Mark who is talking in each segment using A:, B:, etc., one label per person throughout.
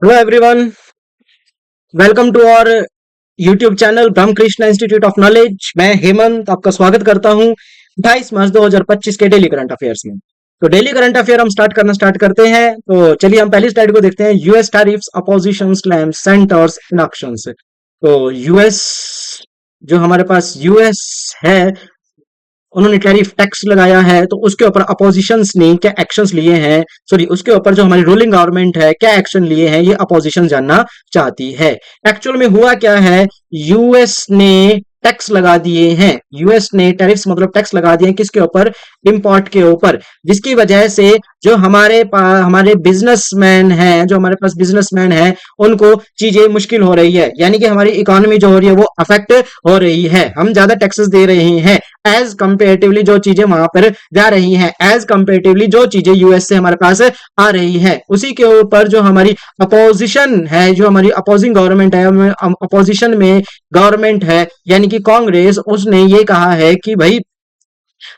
A: Hello everyone, welcome to our YouTube channel Brahm Krishna institute of knowledge. मैं हेमंत आपका स्वागत करता हूं 28 मार्च 2025 के डेली करंट अफेयर्स में। तो डेली करंट अफेयर हम स्टार्ट करते हैं। तो चलिए हम पहली स्लाइड को देखते हैं। US tariffs opposition slam centres इन एक्शंस। तो यूएस, जो हमारे पास यूएस है, उन्होंने टैरिफ टैक्स लगाया है, तो उसके ऊपर अपोजिशंस ने क्या एक्शंस लिए हैं, सॉरी उसके ऊपर जो हमारी रूलिंग गवर्नमेंट है क्या एक्शन लिए हैं, ये अपोजिशन जानना चाहती है। एक्चुअल में हुआ क्या है, यूएस ने टैक्स लगा दिए हैं। यूएस ने टैरिफ्स मतलब टैक्स लगा दिए हैं किसके ऊपर, इंपोर्ट के ऊपर, जिसकी वजह से जो हमारे बिजनेसमैन हैं, जो हमारे पास बिजनेसमैन हैं, उनको चीजें मुश्किल हो रही है। यानी कि हमारी इकोनॉमी जो हो रही है वो अफेक्ट हो रही है। हम ज्यादा टैक्सेस दे रहे हैं एज कंपेरेटिवली जो चीजें वहां पर जा रही हैं, एज कंपेरेटिवली जो चीजें यूएस से हमारे पास आ रही है, उसी के ऊपर जो हमारी अपोजिशन है, जो हमारी अपोजिंग गवर्नमेंट है, अपोजिशन में गवर्नमेंट है यानी कि कांग्रेस, उसने ये कहा है कि भाई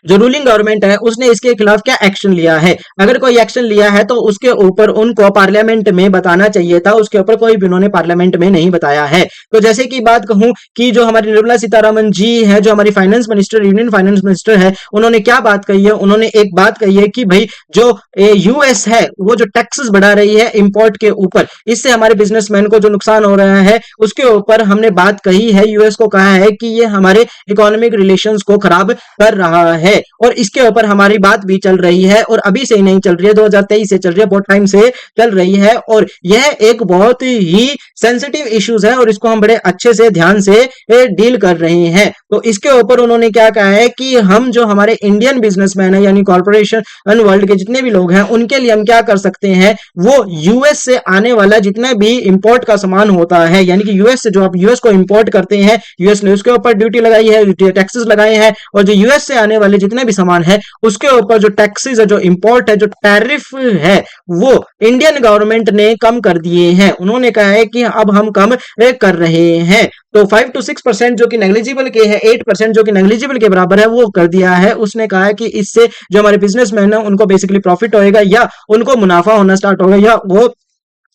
A: जो रूलिंग गवर्नमेंट है उसने इसके खिलाफ क्या एक्शन लिया है। अगर कोई एक्शन लिया है तो उसके ऊपर उनको पार्लियामेंट में बताना चाहिए था, उसके ऊपर कोई भी उन्होंने पार्लियामेंट में नहीं बताया है। तो जैसे कि बात कहूं कि जो हमारी निर्मला सीतारमण जी है, जो हमारी finance minister, union finance minister है, उन्होंने क्या बात कही है, उन्होंने एक बात कही है कि भाई जो यूएस है वो जो टैक्सेस बढ़ा रही है इंपोर्ट के ऊपर, इससे हमारे बिजनेसमैन को जो नुकसान हो रहा है उसके ऊपर हमने बात कही है। यूएस को कहा है कि ये हमारे इकोनॉमिक रिलेशंस को खराब कर रहा है, और इसके ऊपर हमारी बात भी चल रही है, और अभी से ही नहीं चल रही है, 2023 से चल रही है, बहुत टाइम से चल रही है, और यह एक बहुत ही सेंसिटिव इश्यूज है और इसको हम बड़े अच्छे से ध्यान से डील कर रहे हैं। तो इसके ऊपर उन्होंने क्या कहा है कि हम जो हमारे इंडियन बिजनेसमैन है यानी कॉर्पोरेशन वर्ल्ड के जितने भी लोग हैं उनके लिए हम क्या कर सकते हैं, वो यूएस से आने वाला जितना भी इंपोर्ट का सामान होता है, यानी कि यूएस से जो आप यूएस को इंपोर्ट करते हैं, यूएस ने उसके ऊपर ड्यूटी लगाई है, टैक्सेस लगाए हैं, और जो यूएस से आने वाले जितने भी सामान है उसके ऊपर जो टैक्सेस है, जो इंपोर्ट है, जो टैरिफ है, वो इंडियन गवर्नमेंट ने कम कर दिए हैं। उन्होंने कहा है कि अब हम कम कर रहे हैं। तो 5 to 6% जो कि नेग्लिजिबल के है, 8% जो कि नेग्लिजिबल के बराबर है, वो कर दिया है। उसने कहा है कि इससे जो हमारे बिजनेसमैन है उनको बेसिकली प्रॉफिट होएगा, या उनको मुनाफा होना स्टार्ट होगा, या वो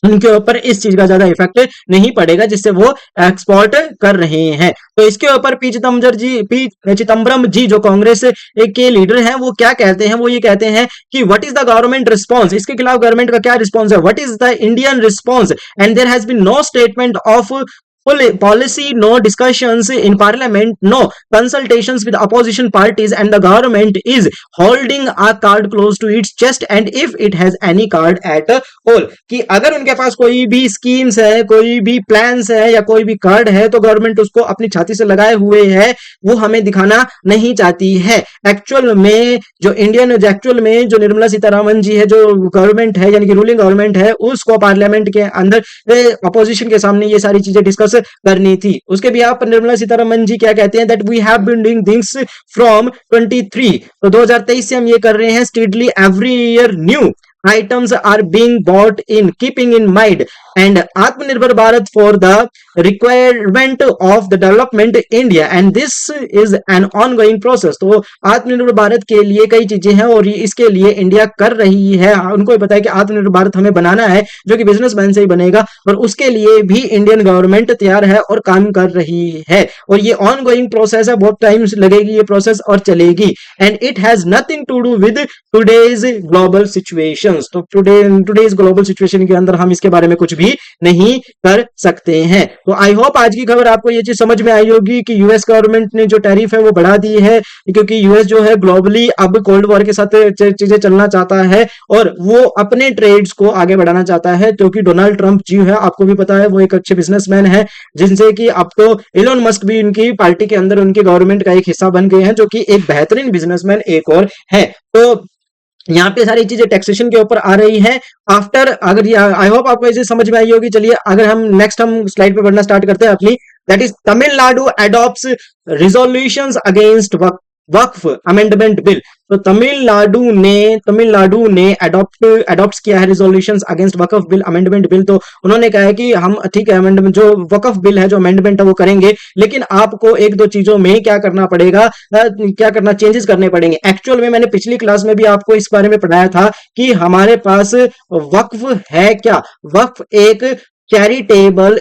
A: उनके ऊपर इस चीज का ज्यादा इफेक्ट नहीं पड़ेगा जिससे वो एक्सपोर्ट कर रहे हैं। तो इसके ऊपर पी चिदम्बरम जी जो कांग्रेस के लीडर हैं, वो क्या कहते हैं, वो ये कहते हैं कि what is the government response, इसके खिलाफ गवर्नमेंट का क्या रिस्पॉन्स है, what is the Indian response, and there has been no statement of policy, no discussions in parliament, no consultations with opposition parties, and the government is holding a card close to its chest, and if it has any card at all, कि अगर उनके पास कोई भी schemes है, कोई भी plans है, या कोई भी कार्ड है, तो गवर्नमेंट उसको अपनी छाती से लगाए हुए है, वो हमें दिखाना नहीं चाहती है। एक्चुअल में जो निर्मला सीतारमण जी है, जो गवर्नमेंट है यानी कि रूलिंग गवर्नमेंट है, उसको पार्लियामेंट के अंदर अपोजिशन के सामने ये सारी चीजें डिस्कस करनी थी। उसके भी आप निर्मला सीतारमण जी क्या कहते हैं, that we have been doing things from 23, तो 2023 से हम ये कर रहे हैं, steadily every year new items are being bought in keeping in mind and Atmanirbhar Bharat for the requirement of the development India, and this is an ongoing process। तो आत्मनिर्भर भारत के लिए कई चीजें हैं और इसके लिए इंडिया कर रही है। उनको भी पता है कि आत्मनिर्भर भारत हमें बनाना है, जो कि बिजनेसमैन से ही बनेगा, और उसके लिए भी इंडियन गवर्नमेंट तैयार है और काम कर रही है, और ये ऑनगोइंग प्रोसेस है, बहुत टाइम लगेगी ये प्रोसेस और चलेगी, and it has nothing to do with today's global situation. तो टुडेज ग्लोबल सिचुएशन के अंदर हम इसके बारे में कुछ भी नहीं कर सकते हैं। तो आई होप आज की खबर आपको ये चीज समझ में आई होगी कि यूएस गवर्नमेंट ने जो टैरिफ है वो बढ़ा दी है, क्योंकि यूएस जो है ग्लोबली अब कोल्ड वॉर के साथ चीजें चलना चाहता है और वो अपने ट्रेड्स को आगे बढ़ाना चाहता है, क्योंकि डोनाल्ड ट्रंप जी है, आपको भी पता है, वो एक अच्छे बिजनेसमैन है, जिनसे कि अब तो इलोन मस्क भी उनकी पार्टी के अंदर उनकी गवर्नमेंट का एक हिस्सा बन गए हैं, जो कि एक बेहतरीन बिजनेसमैन एक और है। तो यहाँ पे सारी चीजें टैक्सेशन के ऊपर आ रही है। आफ्टर, अगर आई होप आपको इसे समझ में आई होगी। चलिए अगर हम स्लाइड पे बढ़ना स्टार्ट करते हैं अपनी, that is Tamil Nadu adopts resolutions against Waqf amendment bill. तो तमिलनाडु ने अडॉप्ट किया है रिजोल्यूशंस अगेंस्ट वक्फ बिल अमेंडमेंट बिल। तो उन्होंने कहा है कि हम ठीक है अमेंडमेंट जो वक्फ बिल है जो अमेंडमेंट है वो करेंगे, लेकिन आपको एक दो चीजों में क्या करना पड़ेगा, क्या करना चेंजेस करने पड़ेंगे। एक्चुअल में मैंने पिछली क्लास में भी आपको इस बारे में पढ़ाया था कि हमारे पास वक्फ है क्या। वक्फ एक चैरिटेबल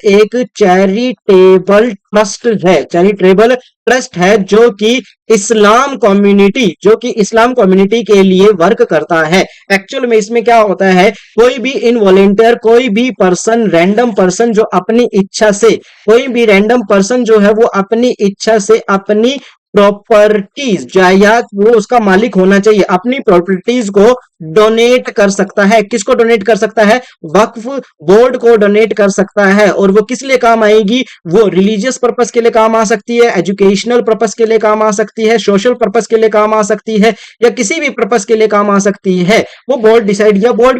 A: ट्रस्ट है जो कि इस्लाम कम्युनिटी के लिए वर्क करता है। एक्चुअल में इसमें क्या होता है, कोई भी इनवॉलेंटियर, कोई भी पर्सन, रैंडम पर्सन जो अपनी इच्छा से, कोई भी रैंडम पर्सन जो है वो अपनी इच्छा से अपनी प्रॉपर्टीज या वो उसका मालिक होना चाहिए, अपनी प्रॉपर्टीज को डोनेट कर सकता है। किसको डोनेट कर सकता है? वक्फ बोर्ड को डोनेट कर सकता है। और वो किस लिए काम आएगी? वो रिलीजियस पर्पस के लिए काम आ सकती है, एजुकेशनल पर्पस के लिए काम आ सकती है, सोशल पर्पस के लिए काम आ सकती है, या किसी भी पर्पस के लिए काम आ सकती है। वो बोर्ड भी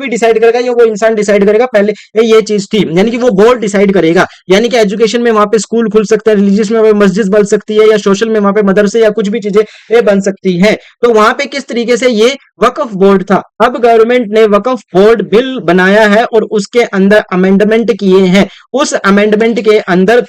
A: डिसाइड करेगा या वो इंसान डिसाइड करेगा। पहले ये चीज थी, यानी कि वो बोर्ड डिसाइड करेगा। यानी कि एजुकेशन में वहां पे स्कूल खुल सकता है, रिलीजियस में मस्जिद बन सकती है, या सोशल में वहां पे मदरसे या कुछ भी चीजें ये बन सकती है। तो वहां पे किस तरीके से ये वक्फ बोर्ड था। अब गवर्नमेंट ने वक्फ बोर्ड बिल बनाया है और उसके अंदर अमेंडमेंट किए हैं। उस अमेंडमेंट के अंदर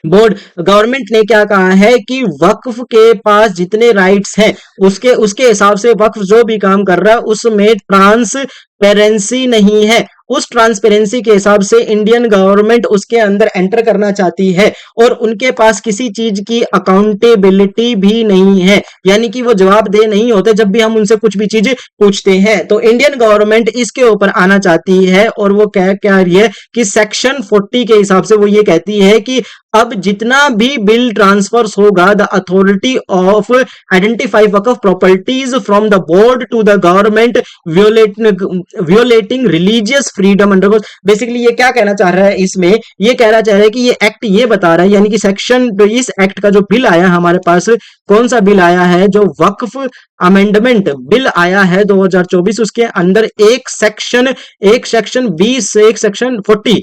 A: गवर्नमेंट ने क्या कहा है कि वक्फ के पास जितने राइट्स हैं उसके हिसाब से वक्फ जो भी काम कर रहा है उसमें ट्रांसपेरेंसी नहीं है। उस ट्रांसपेरेंसी के हिसाब से इंडियन गवर्नमेंट उसके अंदर एंटर करना चाहती है और उनके पास किसी चीज की अकाउंटेबिलिटी भी नहीं है, यानी कि वो जवाबदेह नहीं होते जब भी हम उनसे कुछ भी चीज पूछते हैं। तो इंडियन गवर्नमेंट इसके ऊपर आना चाहती है और वो क्या रही है कि सेक्शन 40 के हिसाब से वो ये कहती है कि अब जितना भी बिल ट्रांसफर्स होगा, the authority of identify Waqf properties from the board to the government violating religious freedom under. Basically ये क्या कहना चाह रहा है, इसमें ये कहना चाह रहा है कि ये एक्ट ये बता रहा है, यानी कि सेक्शन इस एक्ट का जो बिल आया हमारे पास, कौन सा बिल आया है, जो वक्फ अमेंडमेंट बिल आया है 2024, उसके अंदर एक सेक्शन 20 से एक सेक्शन 40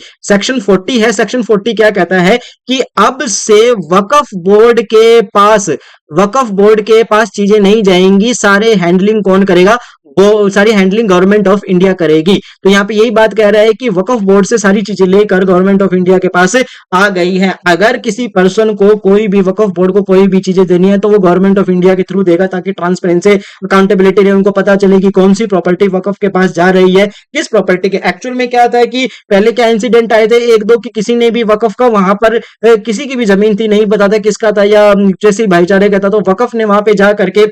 A: है। सेक्शन 40 क्या कहता है कि अब से वक्फ बोर्ड के पास चीजें नहीं जाएंगी, सारे हैंडलिंग कौन करेगा? वो सारी हैंडलिंग गवर्नमेंट ऑफ इंडिया करेगी। तो यहाँ पे यही बात कह रहा है कि वक्फ बोर्ड से सारी चीजें लेकर गवर्नमेंट ऑफ इंडिया के पास आ गई है। अगर किसी पर्सन को कोई भी वक्फ बोर्ड को कोई भी चीजें देनी है तो वो गवर्नमेंट ऑफ इंडिया के थ्रू देगा, ताकि ट्रांसपेरेंसी अकाउंटेबिलिटी रहे, उनको पता चले कि कौन सी प्रॉपर्टी वक्फ के पास जा रही है, किस प्रॉपर्टी के। एक्चुअल में क्या था कि पहले क्या इंसिडेंट आए थे एक दो कि किसी ने भी वक्फ का वहां पर किसी की भी जमीन थी, नहीं पता था किसका था या जैसे भाईचारे का था, तो वक्फ ने वहां पे जा करके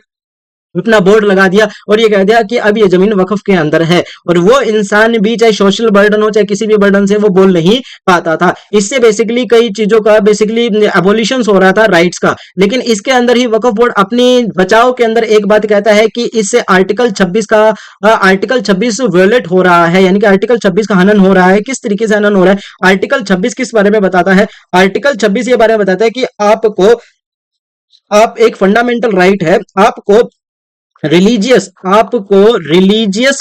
A: अपना बोर्ड लगा दिया और ये कह दिया कि अब ये जमीन वक्फ के अंदर है। और वो इंसान भी चाहे सोशल बर्डन हो चाहे किसी भी बर्डन से वो बोल नहीं पाता था। इससे बेसिकली कई चीजों का बेसिकली एबोलिशन हो रहा था राइट्स का। लेकिन इसके अंदर ही वक्फ बोर्ड अपनी बचाव के अंदर एक बात कहता है कि इससे आर्टिकल 26 वायलेट हो रहा है, यानी कि आर्टिकल 26 का हनन हो रहा है। किस तरीके से हनन हो रहा है? आर्टिकल 26 किस बारे में बताता है? आर्टिकल 26 ये बारे में बताता है कि आप एक फंडामेंटल राइट है, आपको रिलीजियस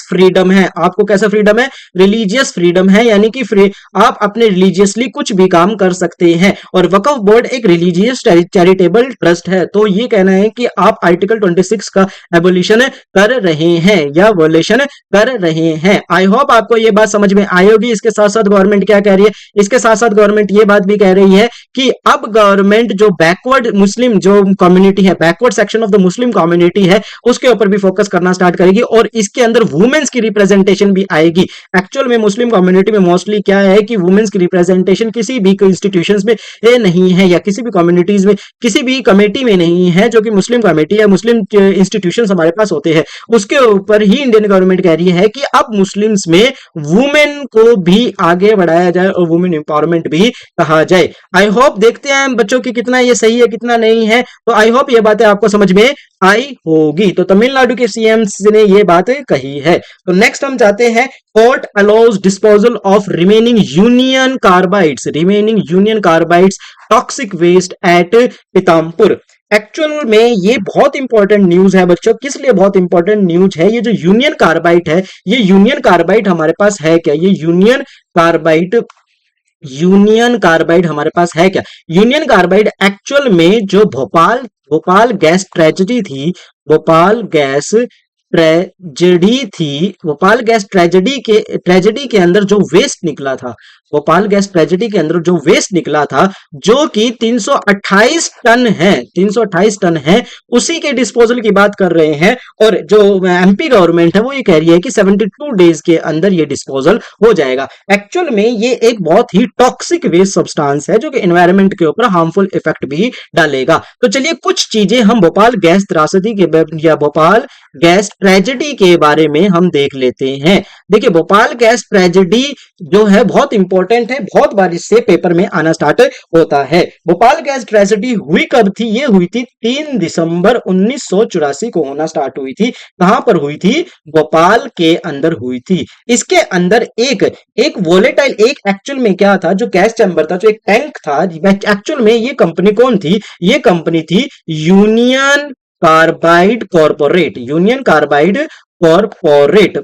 A: फ्रीडम है। आपको कैसा फ्रीडम है? रिलीजियस फ्रीडम है, यानी कि आप अपने रिलीजियसली कुछ भी काम कर सकते हैं। और वक्फ बोर्ड एक रिलीजियस चैरिटेबल ट्रस्ट है। तो ये कहना है कि आप आर्टिकल 26 का एबोलिशन कर रहे हैं या वोलेशन कर रहे हैं। आई होप आपको ये बात समझ में आई होगी। इसके साथ साथ गवर्नमेंट क्या कह रही है? इसके साथ साथ गवर्नमेंट ये बात भी कह रही है कि अब गवर्नमेंट जो बैकवर्ड मुस्लिम जो कम्युनिटी है, backward section of the Muslim community है, उसके ऊपर भी फोकस करना स्टार्ट करेगी और इसके अंदर वुमेन्स की रिप्रेजेंटेशन भी आएगी। एक्चुअल में मुस्लिम कम्युनिटी में मोस्टली क्या है कि वुमेन्स की रिप्रेजेंटेशन किसी भी इंस्टीट्यूशंस में नहीं है या किसी भी कम्युनिटीज में किसी भी कमेटी में नहीं है, जो कि मुस्लिम कमेटी या मुस्लिम इंस्टीट्यूशंस हमारे पास होते हैं। उसके ऊपर ही इंडियन गवर्नमेंट कह रही है कि अब मुस्लिम्स में वुमेन को भी आगे बढ़ाया जाए और वुमेन एम्पावरमेंट भी कहा जाए। आई होप, देखते हैं बच्चों की कितना ये सही है कितना नहीं है। तो आई होप ये बातें आपको समझ में आई होगी। तो तमिलनाडु के सीएम ने ये बात कही है। तो नेक्स्ट हम जाते हैं, court allows disposal of remaining Union Carbide's toxic waste at Pithampur. Actual में ये बहुत इंपॉर्टेंट न्यूज है बच्चों। किस लिए बहुत इंपॉर्टेंट न्यूज है? ये जो यूनियन कार्बाइड है, ये यूनियन कार्बाइड हमारे पास है क्या? ये यूनियन कार्बाइड यूनियन कार्बाइड हमारे पास है क्या? यूनियन कार्बाइड एक्चुअल में जो भोपाल भोपाल गैस ट्रेजेडी थी, भोपाल गैस ट्रेजेडी थी, भोपाल गैस ट्रेजेडी के अंदर जो वेस्ट निकला था, भोपाल गैस ट्रेजेडी के अंदर जो वेस्ट निकला था, जो कि 328 टन है, 328 टन है, उसी के डिस्पोजल की बात कर रहे हैं। और जो एमपी गवर्नमेंट है वो ये कह रही है कि 72 डेज के अंदर ये डिस्पोजल हो जाएगा। एक्चुअल में ये एक बहुत ही टॉक्सिक वेस्ट सब्सटेंस है जो कि एनवायरनमेंट के ऊपर हार्मफुल इफेक्ट भी डालेगा। तो चलिए कुछ चीजें हम भोपाल गैस त्रासदी के या भोपाल गैस ट्रेजेडी के बारे में हम देख लेते हैं। देखिए भोपाल गैस ट्रेजेडी जो है बहुत इंपॉर्टेंट है, बहुत बार इससे पेपर में आना स्टार्ट होता है। भोपाल गैस ट्रेजेडी हुई कब थी? ये हुई थी 3 दिसंबर 1984 को होना स्टार्ट हुई थी। कहां पर हुई थी? भोपाल के अंदर हुई थी। इसके अंदर एक वोलेटाइल, एक एक्चुअल में क्या था, जो गैस चैम्बर था, जो एक टैंक था, एक्चुअल में ये कंपनी कौन थी? ये कंपनी थी union carbide corporate. Union carbide corporate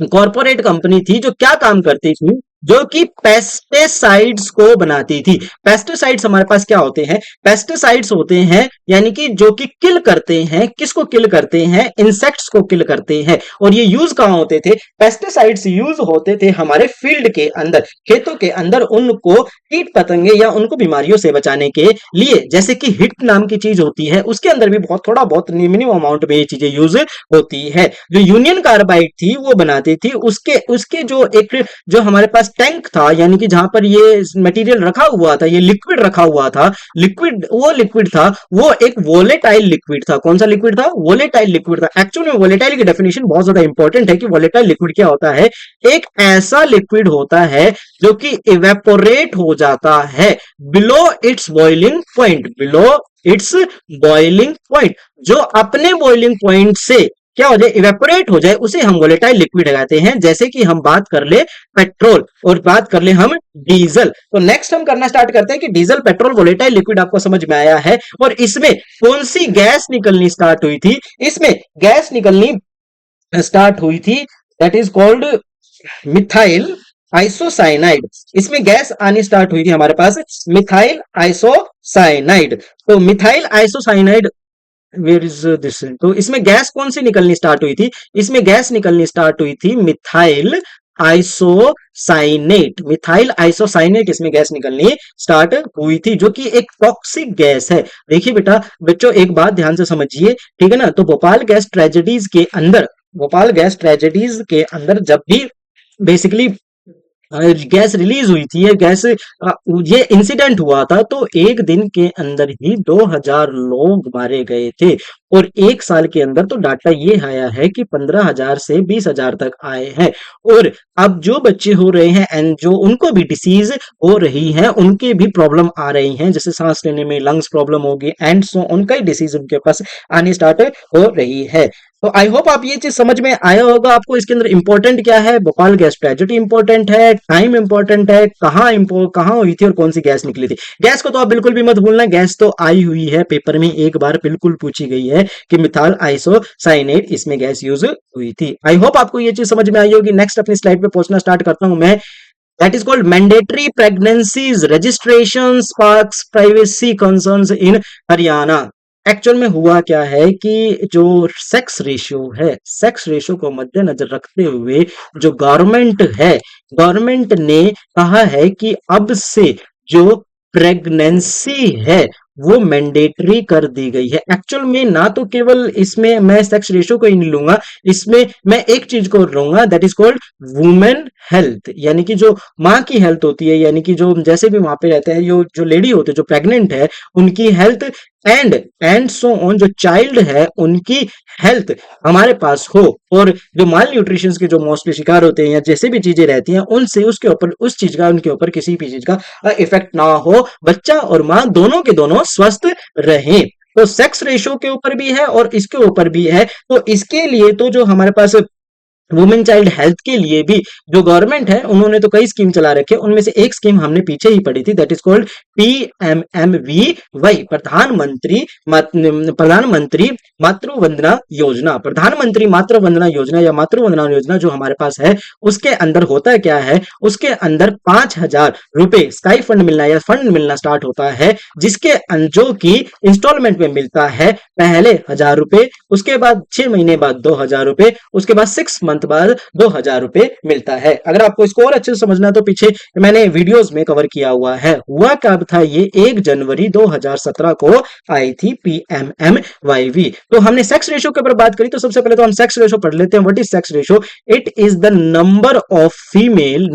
A: corporate company थी जो क्या काम करती थी? जो कि पेस्टिसाइड्स को बनाती थी। पेस्टिसाइड्स हमारे पास क्या होते हैं? पेस्टिसाइड्स होते हैं यानी कि जो कि किल करते हैं, किसको किल करते हैं? इंसेक्ट्स को किल करते हैं। और ये यूज कहां होते थे? पेस्टिसाइड्स यूज होते थे हमारे फील्ड के अंदर, खेतों के अंदर, उनको कीट पतंगे या उनको बीमारियों से बचाने के लिए। जैसे कि हिट नाम की चीज होती है, उसके अंदर भी थोड़ा बहुत मिनिमम अमाउंट में ये चीजें यूज होती है। जो यूनियन कार्बाइड थी वो बनाती थी, उसके उसके जो हमारे पास टैंक था, यानी कि जहां पर ये मटेरियल रखा हुआ था, ये लिक्विड रखा हुआ था, लिक्विड था, वो एक वोलेटाइल लिक्विड था। कौन सा लिक्विड था? वोलेटाइल लिक्विड था। एक्चुअली में वोलेटाइल की डेफिनेशन बहुत ज्यादा इंपॉर्टेंट है कि वोलेटाइल लिक्विड क्या होता है? एक ऐसा लिक्विड होता है जो कि इवेपोरेट हो जाता है below it's boiling point, below it's boiling point, जो अपने बॉइलिंग पॉइंट से क्या हो जाए? इवेपोरेट हो जाए, उसे हम वोलेटाइल लिक्विड कहते हैं। जैसे कि हम बात कर ले पेट्रोल और बात कर ले हम डीजल। तो नेक्स्ट हम करना स्टार्ट करते हैं कि डीजल, पेट्रोल, वोलेटाइल लिक्विड आपको समझ में आया है। और इसमें कौन सी गैस निकलनी स्टार्ट हुई थी? इसमें गैस निकलनी स्टार्ट हुई थी, that is called methyl isocyanide. इसमें गैस आनी स्टार्ट हुई थी हमारे पास मिथाइल आइसोसाइनाइड। तो methyl isocyanide, where is this? तो इसमें गैस कौन सी निकलनी स्टार्ट हुई थी? इसमें गैस निकलनी स्टार्ट हुई थी मिथाइल आइसोसाइनेट। मिथाइल आइसोसाइनेट इसमें गैस निकलनी स्टार्ट हुई थी, जो कि एक टॉक्सिक गैस है। देखिए बेटा बच्चों, एक बात ध्यान से समझिए, ठीक है ना? तो भोपाल गैस ट्रेजेडीज के अंदर, भोपाल गैस ट्रेजेडीज के अंदर जब भी बेसिकली गैस रिलीज हुई थी, ये इंसिडेंट हुआ था, तो एक दिन के अंदर ही 2000 लोग मारे गए थे। और एक साल के अंदर तो डाटा ये आया है कि 15,000 से 20,000 तक आए हैं। और अब जो बच्चे हो रहे हैं एंड जो उनको भी डिसीज हो रही है, उनके भी प्रॉब्लम आ रही हैं, जैसे सांस लेने में लंग्स प्रॉब्लम होगी एंड सो उनका ही डिसीज उनके पास आनी स्टार्ट हो रही है। तो आई होप आप ये चीज समझ में आया होगा आपको। इसके अंदर इंपॉर्टेंट क्या है? भोपाल गैस ट्रेजेडी इंपॉर्टेंट है, टाइम इंपॉर्टेंट है, कहां हुई थी और कौन सी गैस निकली थी। गैस को तो आप बिल्कुल भी मत भूलना, गैस तो आई हुई है पेपर में, एक बार बिल्कुल पूछी गई है कि मिथाइल आइसोसाइनेट इसमें गैस यूज हुई थी। आई होप आपको ये चीज समझ में आई होगी। नेक्स्ट अपनी स्लाइड पे पहुंचना स्टार्ट करता हूं मैं। That is called mandatory pregnancies registration sparks privacy concerns in Haryana. Actual में हुआ क्या है कि जो सेक्स रेशियो है, सेक्स रेशियो को मद्देनजर रखते हुए जो गवर्नमेंट ने कहा है कि अब से जो प्रेगनेंसी है वो मैंडेटरी कर दी गई है। एक्चुअल में ना तो केवल इसमें मैं सेक्स रेशियो को ही नहीं लूंगा, इसमें मैं एक चीज को लूंगा, that is called women health, यानी कि जो माँ की हेल्थ होती है, यानी कि जो जैसे भी वहां पे रहते हैं, जो लेडी होते हैं जो प्रेग्नेंट है, उनकी हेल्थ एंड सो ऑन, जो चाइल्ड है उनकी हेल्थ हमारे पास हो। और जो माल न्यूट्रिशन के जो मोस्टली शिकार होते हैं या जैसे भी चीजें रहती हैं, उनसे उसके ऊपर उस चीज का उनके ऊपर किसी भी चीज का इफेक्ट ना हो, बच्चा और माँ दोनों के दोनों स्वस्थ रहें। तो सेक्स रेशियो के ऊपर भी है और इसके ऊपर भी है। तो इसके लिए तो जो हमारे पास वुमेन चाइल्ड हेल्थ के लिए भी जो गवर्नमेंट है उन्होंने तो कई स्कीम चला रखे, उनमें से एक स्कीम हमने पीछे ही पढ़ी थी, दैट इज कॉल्ड PMMVY, प्रधानमंत्री मातृ वंदना योजना। प्रधानमंत्री मातृ वंदना योजना या मातृ वंदना योजना जो हमारे पास है, उसके अंदर होता क्या है, उसके अंदर 5,000 रुपए स्काई फंड मिलना या फंड मिलना स्टार्ट होता है, जिसके जो की इंस्टॉलमेंट में मिलता है, पहले 1,000 रुपए, उसके बाद 6 महीने बाद 2,000 रुपए, उसके बाद 6 मंथ बाद 2,000 रुपए मिलता है। अगर आपको इसको और अच्छे से समझना है तो पीछे मैंने वीडियोस में कवर किया हुआ है। हुआ कब था ये, 1 जनवरी 2017 को आई थी PMMYV। तो हमने सेक्स रेशियो के ऊपर बात करी, तो सबसे पहले तो हम सेक्स रेशियो पढ़ लेते हैं। What is sex ratio? It is the number of female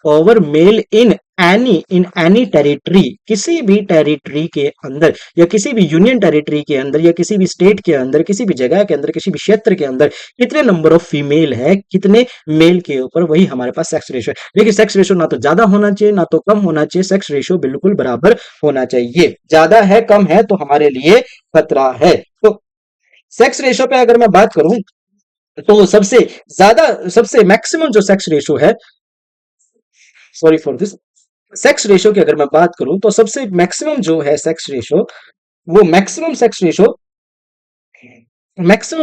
A: over male in any territory, किसी भी टेरिटरी के अंदर या किसी भी यूनियन टेरिटरी के अंदर या किसी भी स्टेट के अंदर, किसी भी जगह के अंदर, किसी भी क्षेत्र के अंदर कितने नंबर ऑफ फीमेल है, कितने मेल के ऊपर, वही हमारे पास सेक्स रेशियो है। देखिए सेक्स रेशियो ना तो ज्यादा होना चाहिए ना तो कम होना चाहिए, सेक्स रेशियो बिल्कुल बराबर होना चाहिए। ज्यादा है कम है तो हमारे लिए खतरा है। तो सेक्स रेशियो पे अगर मैं बात करूं तो सबसे मैक्सिमम जो सेक्स रेशियो है, sorry for this, sex ratio की अगर मैं बात करूं तो सबसे मैक्सिमम जो है सेक्स रेशियो, वो मैक्सिमम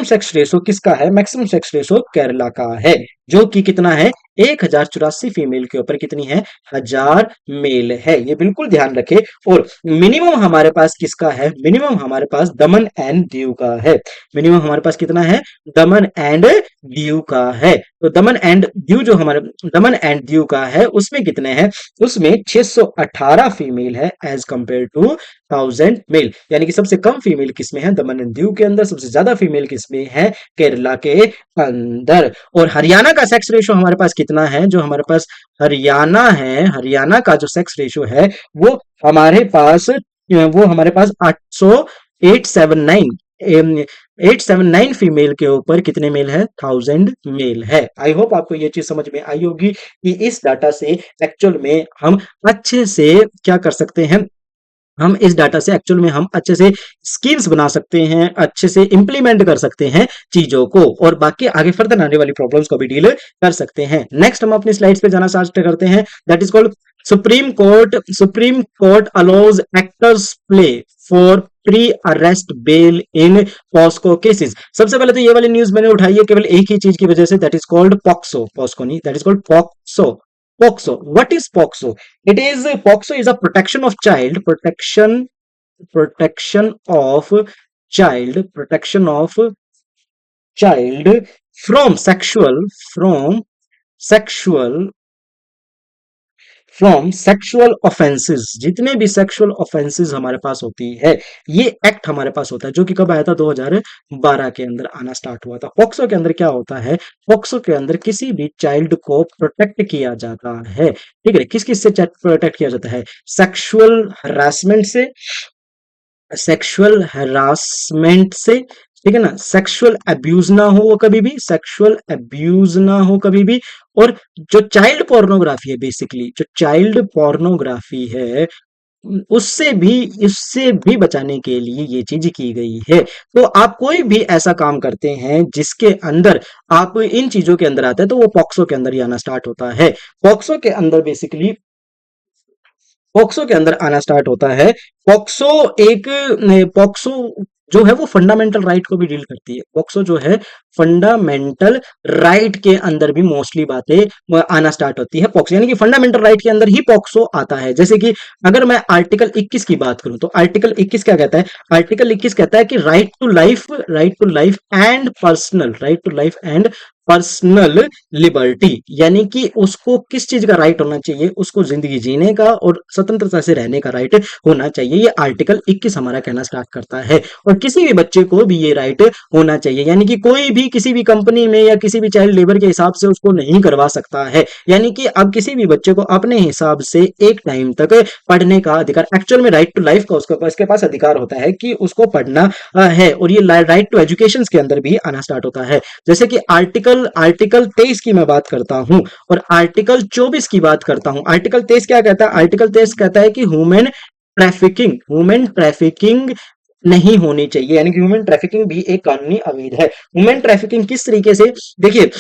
A: सेक्स रेशो किसका है? मैक्सिमम सेक्स रेशो केरला का है, जो कि कितना है, 1,084 फीमेल के ऊपर कितनी है, 1,000 मेल है। ये बिल्कुल ध्यान रखे। और मिनिमम हमारे पास किसका है? मिनिमम हमारे पास दमन एंड दीव का है। मिनिमम हमारे पास कितना है? दमन एंड दीव का है। तो दमन एंड दीव का है, उसमें कितने हैं? उसमें 618 फीमेल है एज कंपेयर टू 1,000 मेल। यानी कि सबसे कम फीमेल किसमें है? दमन एंड दीव के अंदर। सबसे ज्यादा फीमेल किसमें है? केरला के अंदर। और हरियाणा का सेक्स रेशियो हमारे पास कितना है? जो हमारे पास हरियाणा है, हरियाणा का जो सेक्स रेशियो है वो हमारे पास 879 फीमेल के ऊपर कितने मेल है? 1,000 मेल है। आई होप आपको ये चीज समझ में आई होगी कि इस डाटा से एक्चुअल में हम अच्छे से क्या कर सकते हैं, हम इस डाटा से एक्चुअल में हम अच्छे से स्कीम्स बना सकते हैं, अच्छे से इंप्लीमेंट कर सकते हैं चीजों को, और बाकी आगे फर्दर आने वाली प्रॉब्लम्स को भी डील कर सकते हैं। नेक्स्ट हम अपनी स्लाइड्स पे जाना स्टार्ट करते हैं। That is called Supreme Court allows actors play for pre arrest bail in POCSO cases. सबसे पहले तो ये वाली न्यूज मैंने उठाई है केवल एक ही चीज की वजह से, that is called POCSO. POSCO नहीं, that is called POCSO. POXO. What is POXO? POXO is a protection of child, protection of child from sexual sexual offences. जितने भी सेक्सुअल ऑफेंसेस हमारे पास होती है, ये एक्ट हमारे पास होता है, जो कि कब आया था? 2012 के अंदर आना स्टार्ट हुआ था। पॉक्सो के अंदर क्या होता है? पॉक्सो के अंदर किसी भी चाइल्ड को प्रोटेक्ट किया जाता है। ठीक है, किस किस से प्रोटेक्ट किया जाता है? सेक्सुअल हरासमेंट से, ठीक है ना, सेक्सुअल अब्यूज ना हो कभी भी, और जो चाइल्ड पोर्नोग्राफी है, बेसिकली जो चाइल्ड पोर्नोग्राफी है, उससे भी बचाने के लिए ये चीज की गई है। तो आप कोई भी ऐसा काम करते हैं जिसके अंदर आप इन चीजों के अंदर आते हैं, तो वो पॉक्सो के अंदर ही आना स्टार्ट होता है। पॉक्सो के अंदर बेसिकली पॉक्सो के अंदर आना स्टार्ट होता है। पॉक्सो जो है वो फंडामेंटल राइट को भी डील करती है। पॉक्सो जो है फंडामेंटल राइट के अंदर भी मोस्टली बातें आना स्टार्ट होती है। पॉक्सो यानी कि फंडामेंटल राइट के अंदर ही पॉक्सो आता है। जैसे कि अगर मैं आर्टिकल 21 की बात करूं तो आर्टिकल 21 क्या कहता है? आर्टिकल 21 कहता है कि right to life and personal liberty, यानी कि उसको किस चीज का राइट होना चाहिए? उसको जिंदगी जीने का और स्वतंत्रता से रहने का राइट होना चाहिए। ये आर्टिकल 21 हमारा कहना स्टार्ट करता है। और किसी भी बच्चे को भी ये राइट होना चाहिए, यानी कि कोई भी किसी भी कंपनी में या किसी भी चाइल्ड लेबर के हिसाब से उसको नहीं करवा सकता है। यानी कि अब किसी भी बच्चे को अपने हिसाब से एक टाइम तक पढ़ने का अधिकार, एक्चुअल में राइट टू लाइफ का उसके पास अधिकार होता है कि उसको पढ़ना है। और ये राइट टू एजुकेशन के अंदर भी आना स्टार्ट होता है। जैसे कि आर्टिकल 23 की मैं बात करता हूं और आर्टिकल 24 की बात करता हूं। आर्टिकल 23 क्या कहता है? आर्टिकल 23 कहता है कि ह्यूमन ट्रैफिकिंग नहीं होनी चाहिए, यानी कि ह्यूमन ट्रैफिकिंग भी एक कानूनी अवैध है। ह्यूमन ट्रैफिकिंग किस तरीके से, देखिए,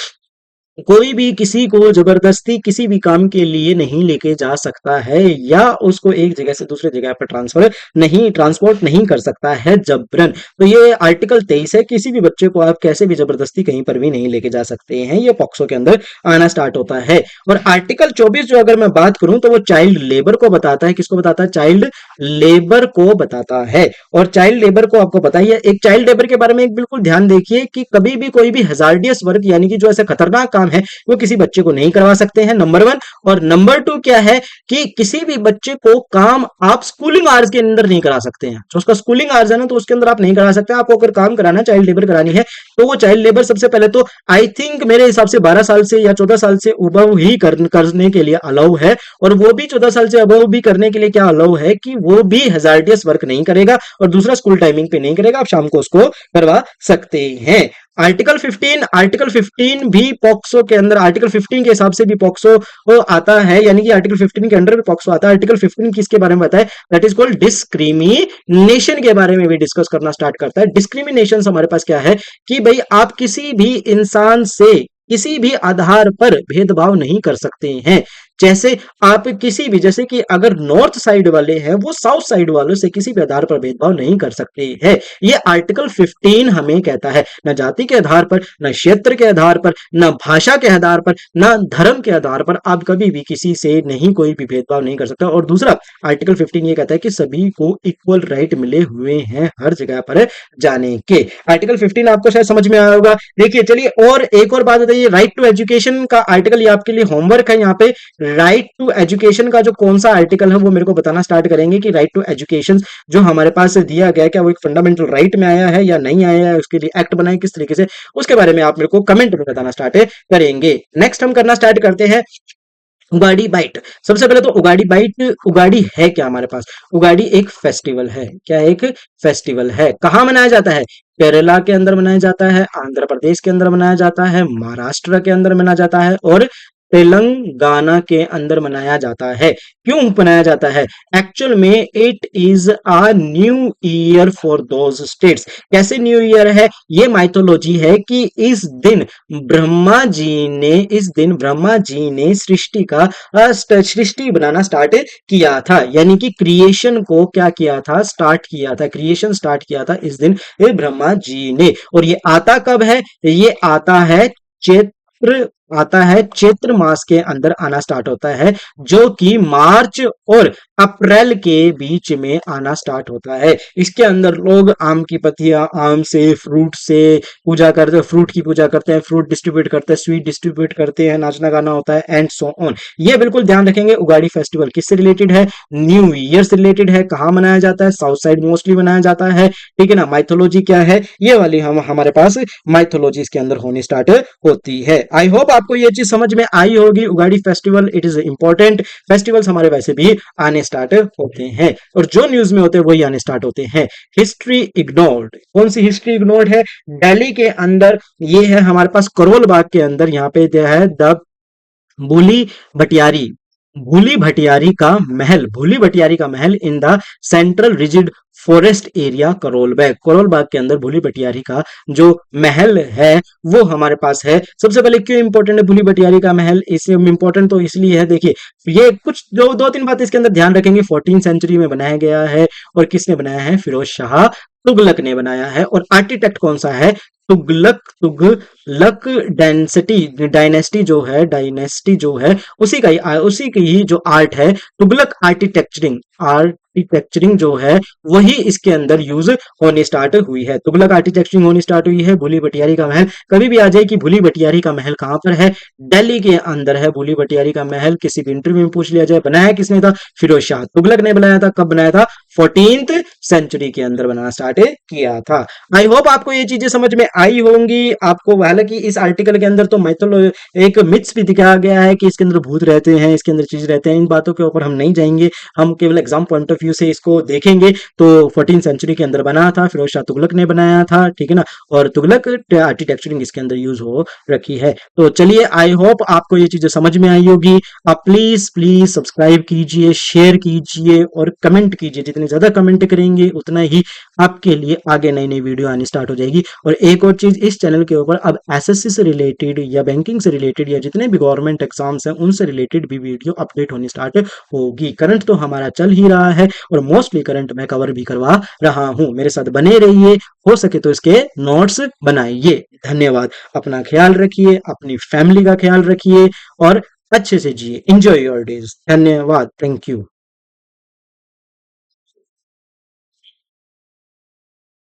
A: कोई भी किसी को जबरदस्ती किसी भी काम के लिए नहीं लेके जा सकता है, या उसको एक जगह से दूसरे जगह पर ट्रांसपोर्ट नहीं कर सकता है जबरन। तो ये आर्टिकल 23 है, किसी भी बच्चे को आप कैसे भी जबरदस्ती कहीं पर भी नहीं लेके जा सकते हैं, ये पॉक्सो के अंदर आना स्टार्ट होता है। और आर्टिकल 24 जो अगर मैं बात करूं तो वो चाइल्ड लेबर को बताता है। किसको बताता है? चाइल्ड लेबर को बताता है। और चाइल्ड लेबर को आपको पता ही है, एक चाइल्ड लेबर के बारे में एक बिल्कुल ध्यान देखिए कि कभी भी कोई भी हजार्डियस वर्क, यानी कि जो ऐसे खतरनाक काम है, वो किसी बच्चे को नहीं करवा सकते हैं, नंबर 1। और नंबर 2 क्या है कि किसी भी बच्चे को काम आप स्कूलिंग आवर्स के अंदर नहीं करा सकते हैं। जो उसका स्कूलिंग आवर्स है ना, तो उसके अंदर आप नहीं करा सकते। आपको अगर काम कराना है, चाइल्ड लेबर करानी है, तो वो चाइल्ड लेबर सबसे पहले तो आई थिंक मेरे हिसाब से 12 साल से या 14 साल से अबव ही करने के लिए अलाउ है। और वो भी 14 साल से अबव भी करने के लिए क्या अलाउ है कि वो भी हजार्डियस वर्क नहीं करेगा, और दूसरा स्कूल टाइमिंग पे नहीं करेगा, आप शाम को उसको करवा सकते हैं। आर्टिकल 15 भी पॉक्सो के अंदर, आर्टिकल 15 के हिसाब से भी पॉक्सो आता है, यानी कि आर्टिकल 15 के अंडर भी पॉक्सो आता है। आर्टिकल 15 किसके बारे में बताया? दैट इज कॉल्ड डिस्क्रिमिनेशन के बारे में भी डिस्कस करना स्टार्ट करता है। डिस्क्रिमिनेशन हमारे पास क्या है कि भाई आप किसी भी इंसान से किसी भी आधार पर भेदभाव नहीं कर सकते हैं। जैसे आप किसी भी, जैसे कि अगर नॉर्थ साइड वाले हैं, वो साउथ साइड वालों से किसी भी आधार पर भेदभाव नहीं कर सकते हैं। ये आर्टिकल 15 हमें कहता है। न जाति के आधार पर, न क्षेत्र के आधार पर, न भाषा के आधार पर, न धर्म के आधार पर आप कभी भी किसी से नहीं कोई भी भेदभाव नहीं कर सकता। और दूसरा आर्टिकल 15 ये कहता है कि सभी को इक्वल राइट मिले हुए हैं हर जगह पर जाने के। आर्टिकल 15 आपको शायद समझ में आया होगा। देखिए, चलिए और एक और बात बताइए, राइट टू एजुकेशन का आर्टिकल, ये आपके लिए होमवर्क है। यहाँ पे राइट टू एजुकेशन का जो कौन सा आर्टिकल है वो मेरे को बताना स्टार्ट करेंगे कि राइट टू एजुकेशन जो हमारे पास दिया गया, क्या वो एक फंडामेंटल राइट में आया है या नहीं आया है, उसके लिए एक्ट बनाए किस तरीके से, उसके बारे में आप मेरे को कमेंट में बताना स्टार्ट करेंगे। नेक्स्ट हम करना स्टार्ट करते हैं उगाड़ी बाइट। सबसे पहले तो उगाड़ी बाइट, उगाड़ी है क्या हमारे पास? उगाड़ी एक फेस्टिवल है। क्या? एक फेस्टिवल है। कहाँ मनाया जाता है? केरला के अंदर मनाया जाता है, आंध्र प्रदेश के अंदर मनाया जाता है, महाराष्ट्र के अंदर मनाया जाता है, और तेलंगाना के अंदर मनाया जाता है। क्यों मनाया जाता है? एक्चुअल में it is a new year for those states. कैसे न्यू ईयर है? ये माइथोलॉजी है कि इस दिन ब्रह्मा जी ने सृष्टि बनाना स्टार्ट किया था, यानी कि क्रिएशन को क्या किया था? स्टार्ट किया था, क्रिएशन स्टार्ट किया था इस दिन ये ब्रह्मा जी ने। और ये आता कब है? ये आता है चैत्र मास के अंदर आना स्टार्ट होता है, जो कि मार्च और अप्रैल के बीच में आना स्टार्ट होता है। इसके अंदर लोग आम की पत्तियां, आम से, फ्रूट से पूजा करते हैं, फ्रूट की पूजा करते हैं, फ्रूट डिस्ट्रीब्यूट करते हैं, स्वीट डिस्ट्रीब्यूट करते हैं, नाचना गाना होता है, एंड सो ऑन। ये बिल्कुल ध्यान रखेंगे। उगाड़ी फेस्टिवल किससे रिलेटेड है? न्यू ईयर से रिलेटेड है। कहाँ मनाया जाता है? साउथ साइड मोस्टली मनाया जाता है, ठीक है ना। माइथोलॉजी क्या है? ये वाली हमारे पास माइथोलॉजी इसके अंदर होनी स्टार्ट होती है। आई होप आपको ये चीज समझ में आई होगी। Ugadi festival it is important. Festivals हमारे वैसे भी आने स्टार्ट होते हैं, और जो न्यूज में होते हैं वही आने स्टार्ट होते हैं। हिस्ट्री इग्नोर्ड, कौन सी हिस्ट्री इग्नोर्ड है? दिल्ली के अंदर ये है हमारे पास, करोल बाग के अंदर यहाँ पे है द भूली भटियारी, भूली भटियारी का महल इन द सेंट्रल रिजिड फॉरेस्ट एरिया करोल बाग के अंदर भूली भटियारी का जो महल है वो हमारे पास है। सबसे पहले क्यों इंपॉर्टेंट है भूली भटियारी का महल? इसे इंपॉर्टेंट तो इसलिए है, देखिए ये कुछ दो तीन बातें इसके अंदर ध्यान रखेंगे। 14th सेंचुरी में बनाया गया है, और किसने बनाया है? फिरोज शाह तुगलक ने बनाया है। और आर्किटेक्ट कौन सा है? तुगलक डायनेस्टी जो है उसी की ही जो आर्ट है, तुगलक आर्किटेक्चरिंग जो है वही इसके अंदर यूज होने स्टार्ट हुई है। तुगलक आर्किटेक्चरिंग होनी स्टार्ट हुई है। भूली भटियारी का महल, कभी भी आ जाए कि भूली भटियारी का महल कहां पर है? दिल्ली के अंदर है भूली भटियारी का महल। किसी भी इंटरव्यू में पूछ लिया जाए, बनाया किसने था? फिरोज शाह तुगलक ने बनाया था। कब बनाया था? 14th सेंचुरी के अंदर बनाना स्टार्ट किया था। आई होप आपको ये चीजें समझ में आई होंगी आपको। हालांकि इस आर्टिकल के अंदर तो एक मिथ्स भी दिखाया गया है कि इसके अंदर भूत रहते हैं, इसके अंदर चीज रहते हैं। इन बातों के ऊपर हम नहीं जाएंगे, हम केवल एग्जाम पॉइंट ऑफ व्यू से इसको देखेंगे। तो 14 सेंचुरी के अंदर बना था, फिरोज शाह तुगलक ने बनाया था, ठीक है ना। और तुगलक आर्किटेक्चरिंग इसके अंदर यूज हो रखी है। तो चलिए, आई होप आपको ये चीजें समझ में आई होगी। आप प्लीज प्लीज सब्सक्राइब कीजिए, शेयर कीजिए और कमेंट कीजिए। जितने ज्यादा कमेंट करेंगे उतना ही आपके लिए आगे नई नई वीडियो आनी स्टार्ट हो जाएगी। और एक और चीज, इस चैनल के ऊपर अब एसएससी से रिलेटेड या बैंकिंग से रिलेटेड या जितने भी गवर्नमेंट एग्जाम्स हैं उनसे रिलेटेड भी वीडियो अपडेट होनी स्टार्ट होगी। करंट तो हमारा चल ही रहा है और मोस्टली करंट मैं कवर भी करवा रहा हूं। मेरे साथ बने रहिए, हो सके तो इसके नोट्स बनाइए। धन्यवाद। अपना ख्याल रखिए, अपनी फैमिली का ख्याल रखिए और अच्छे से जिए। Enjoy your days. धन्यवाद। Thank you.